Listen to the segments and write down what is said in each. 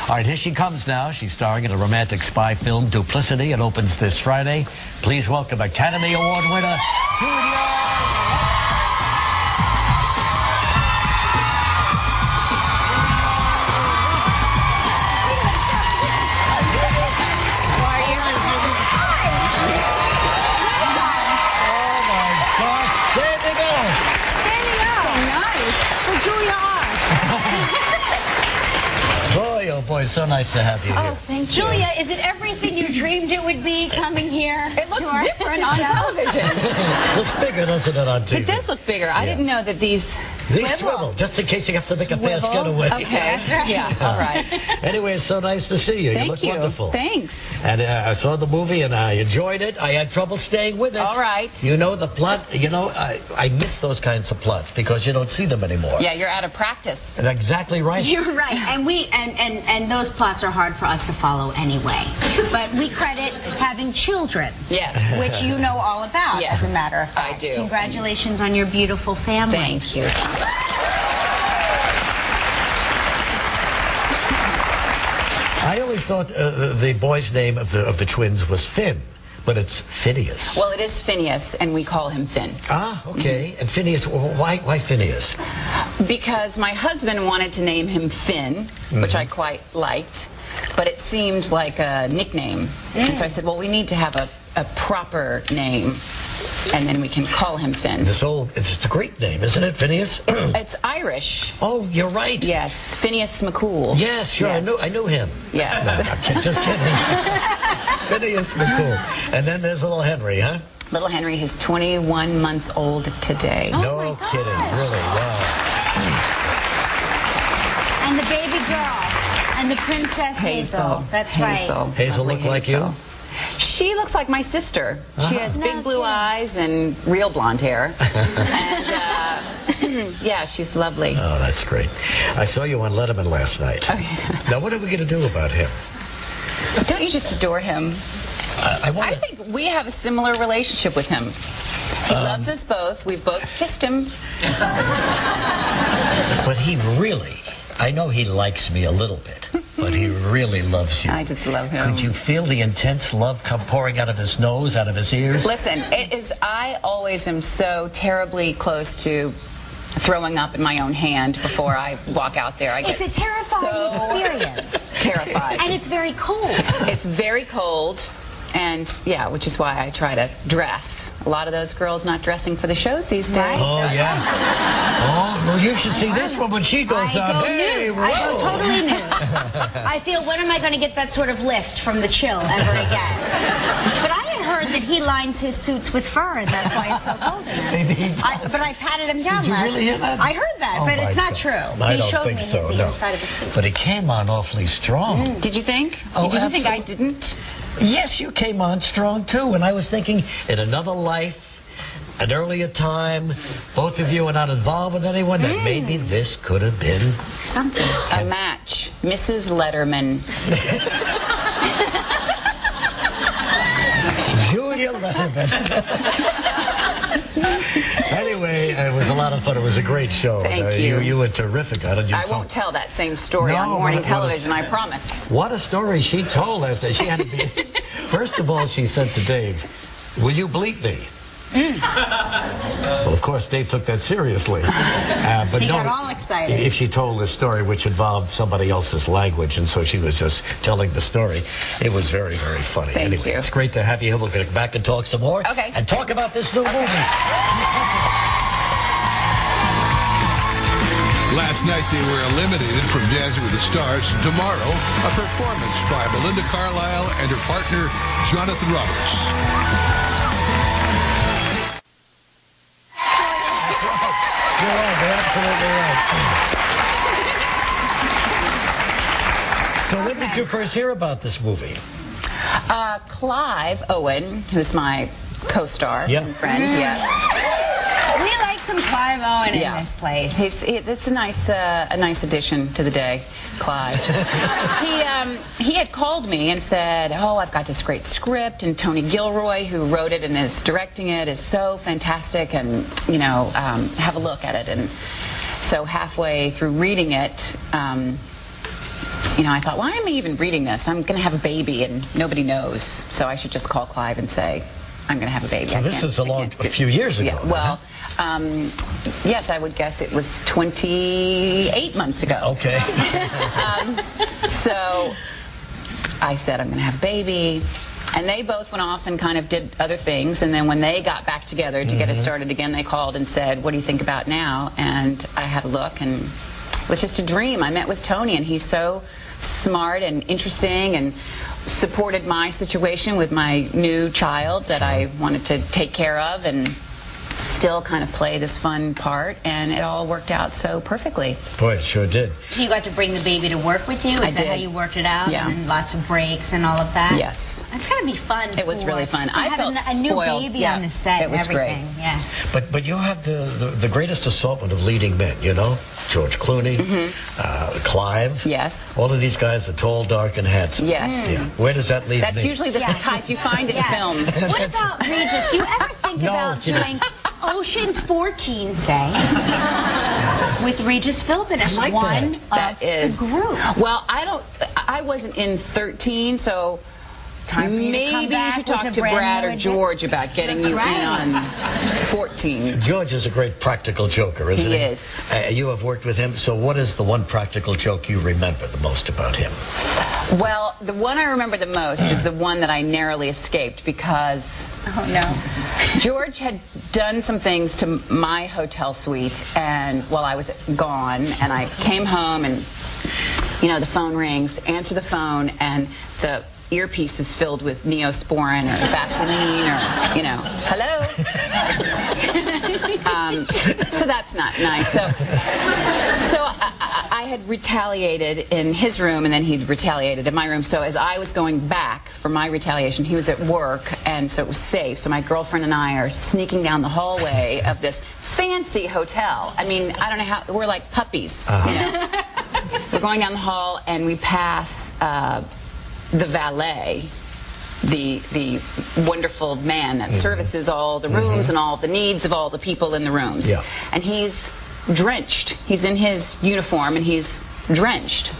All right, here she comes now. She's starring in a romantic spy film, Duplicity. It opens this Friday. Please welcome Academy Award winner, Julia. Boy, it's so nice to have you here. Oh, thank you. Julia, is it everything you dreamed it would be coming here? It looks different on television. Looks bigger, doesn't it, on TV? It does look bigger. I didn't know that these swivel, just in case you have to make a fast getaway. Okay, right. Yeah, all right. Anyway, it's so nice to see you. Thank you look you. Wonderful. Thanks. And I saw the movie, and I enjoyed it. I had trouble staying with it. All right. You know, the plot, you know, I miss those kinds of plots because you don't see them anymore. Yeah, you're out of practice. Exactly right. You're right. And those plots are hard for us to follow anyway. But we credit having children. Yes. Which you know all about, yes, as a matter of fact. I do. Congratulations on your beautiful family. Thank you. I always thought the boy's name of the twins was Finn, but it's Phineas. Well, it is Phineas, and we call him Finn. Ah, okay. And Phineas, why Phineas? Because my husband wanted to name him Finn, which I quite liked, but it seemed like a nickname. And so I said, well, we need to have a proper name, and then we can call him Finn. It's just a great name, isn't it, Phineas? It's Irish. Oh, you're right. Yes, Phineas McCool. Yes, sure. Yes. I knew him. Yes. No, I'm just kidding. Phineas McCool. And then there's little Henry, huh? Little Henry is 21 months old today. No kidding. Really, wow. And the baby girl. And the princess Hazel. That's Hazel. right. Hazel look like you? She looks like my sister. She has big blue eyes and real blonde hair. And, yeah, she's lovely. Oh, that's great. I saw you on Letterman last night. Oh, yeah. Now, what are we going to do about him? Don't you just adore him? I think we have a similar relationship with him. He loves us both. We've both kissed him. But he really, I know he likes me a little bit, but he really loves you. I just love him. Could you feel the intense love come pouring out of his nose, out of his ears? Listen, I always am so terribly close to throwing up in my own hand before I walk out there. It's a terrifying experience. Terrified. And it's very cold. It's very cold. And, yeah, which is why I try to dress. A lot of those girls not dressing for the shows these days. Right. Oh, yeah. Oh, well, you should see this one when she goes out. Hey, whoa. I go totally nude. I feel, when am I going to get that sort of lift from the chill ever again? But I had heard that he lines his suits with fur, and that's why it's so cold in there. Maybe he does. But I patted him down Did you last really hear that? I heard that, but it's not true. I He don't showed think me so, the no. inside of his suit. But he came on awfully strong. Did you think? Oh, Did you think I absolutely. didn't? Yes, you came on strong, too. And I was thinking, in another life, an earlier time, both of you are not involved with anyone, that maybe this could have been Something. A match. Mrs. Letterman. Julia Letterman. Anyway, it was a lot of fun. It was a great show. Thank you. You were terrific. I won't tell that same story on morning television, I promise. What a story she told us. That she had to be. First of all, she said to Dave, "Will you bleep me?" Well, of course, Dave took that seriously. But He no, got all excited. If she told this story, which involved somebody else's language, and so she was just telling the story, it was very, very funny. Thank anyway, you. It's great to have you here. We're going to come back and talk some more. Okay. And talk about this new movie. Last night they were eliminated from Dancing with the Stars. Tomorrow, a performance by Belinda Carlisle and her partner, Jonathan Roberts. You're right. You're absolutely right. So when did you first hear about this movie? Clive Owen, who's my co-star and friend, yes. We like some Clive Owen in this place. It's a nice addition to the day, Clive. He had called me and said, "Oh, I've got this great script, and Tony Gilroy, who wrote it and is directing it, is so fantastic, and you know, have a look at it." And so halfway through reading it, you know, I thought, why am I even reading this? I'm going to have a baby and nobody knows. So I should just call Clive and say, I'm going to have a baby. So this is a few years ago. Yeah, well, yes, I would guess it was 28 months ago. Okay. So I said, I'm going to have a baby. And they both went off and kind of did other things. And then when they got back together to get it started again, they called and said, what do you think about now? And I had a look, and it was just a dream. I met with Tony, and he's so smart and interesting and supported my situation with my new child that I wanted to take care of and still kind of play this fun part, and it all worked out so perfectly. Boy, it sure did. So you got to bring the baby to work with you? Is that how you worked it out? Yeah. And lots of breaks and all of that? Yes. It's got to be fun. It was really fun. I felt a new spoiled. baby on the set It was and everything. great. Yeah. But you have the greatest assortment of leading men, you know? George Clooney, Clive. Yes. All of these guys are tall, dark, and handsome. Yes. Yeah. Where does that leave That's me? usually the type you find in film. What about Regis? Do you ever think about doing Ocean's 14, say, with Regis Philbin as like one that. of That is the group? Well, I wasn't in 13, so Time for you to come maybe you back should with talk a to brand Brad new or edition. George about getting you in on 14. George is a great practical joker, isn't he? He is. You have worked with him, so what is the one practical joke you remember the most about him? Well, the one I remember the most is the one that I narrowly escaped because George had done some things to my hotel suite and while I was gone, and I came home and, you know, the phone rings, answer the phone, and the earpiece is filled with Neosporin or Vaseline or, you know, hello? So that's not nice. So I had retaliated in his room, and then he'd retaliated in my room. So as I was going back for my retaliation, he was at work, and so it was safe. So my girlfriend and I are sneaking down the hallway of this fancy hotel. I mean, I don't know how, we're like puppies, you know? We're going down the hall, and we pass the valet, the wonderful man that services all the rooms and all the needs of all the people in the rooms. Yeah. And he's drenched. He's in his uniform, and he's drenched.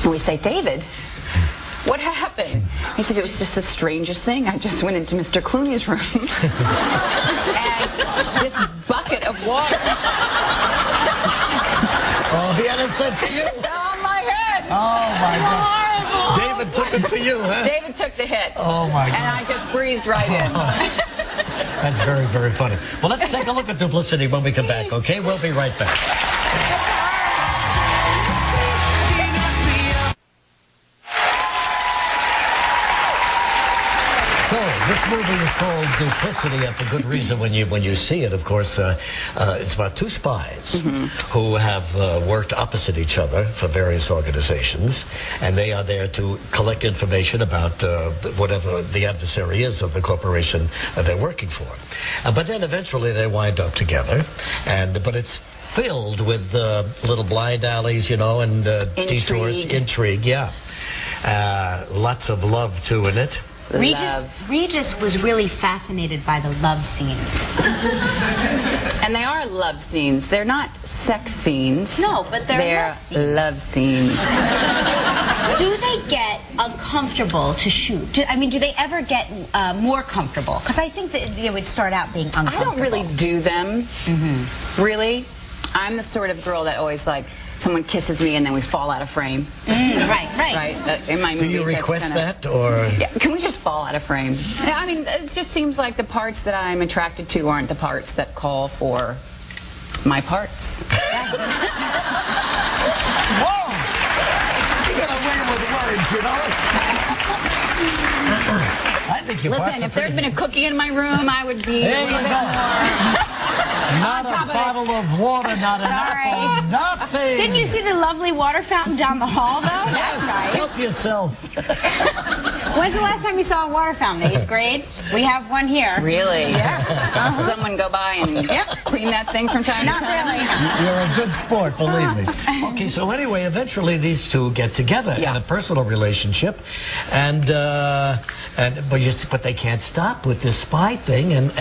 And we say, David, what happened? He said, it was just the strangest thing. I just went into Mr. Clooney's room, and this bucket of water. Oh, he had a set for you? On my head. Oh, my God. Horrible. David took it for you, huh? David took the hit. Oh, my God. And I just breezed right in. That's very, very funny. Well, let's take a look at duplicity when we come back, okay? We'll be right back. So, this movie is called Duplicity, and for good reason when you see it, of course. It's about two spies who have worked opposite each other for various organizations, and they are there to collect information about whatever the adversary is of the corporation that they're working for. But then eventually they wind up together, but it's filled with little blind alleys, you know, and detours, intrigue, yeah. Lots of love, too, in it. Regis was really fascinated by the love scenes. And they are love scenes. They're not sex scenes. No, but they're love scenes. Do they get uncomfortable to shoot? Do they ever get more comfortable? Because I think that they would start out being uncomfortable. I don't really do them. Really. I'm the sort of girl that always, like, someone kisses me and then we fall out of frame. Right. In my movies, do you request that, or? Yeah, can we just fall out of frame? I mean, it just seems like the parts that I'm attracted to aren't the parts that call for my parts. Whoa! You got away with words, you know? I think your parts Listen, are if there had been a cookie in my room, I would be There a you little bit go. more. Not a bottle of water, not an apple, nothing. Didn't you see the lovely water fountain down the hall, though? That's nice. Help yourself. When's the last time you saw a water fountain? 8th grade? We have one here. Really? Yeah. Someone go by and clean that thing from time to time? Not really. You're a good sport, believe me. Okay, so anyway, eventually these two get together in a personal relationship, but they can't stop with this spy thing and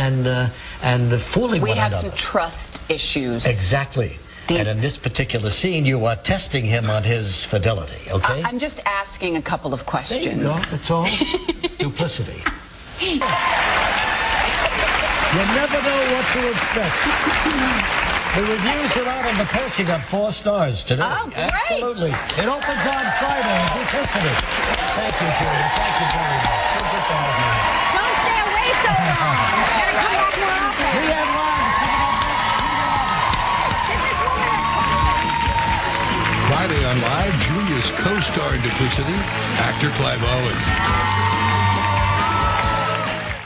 fooling one another. We have some trust issues. Exactly. And in this particular scene, you are testing him on his fidelity, okay? I'm just asking a couple of questions. There you go, that's all. Duplicity. You never know what to expect. The reviews are out on the post. You got 4 stars today. Oh, great. Absolutely. It opens on Friday. Duplicity. Thank you, Julia. Thank you very much. So good to have you. Don't stay away so long. You gotta come back more often. We have lives. Friday on Live, Julia's co-star in Duplicity, actor Clive Owen.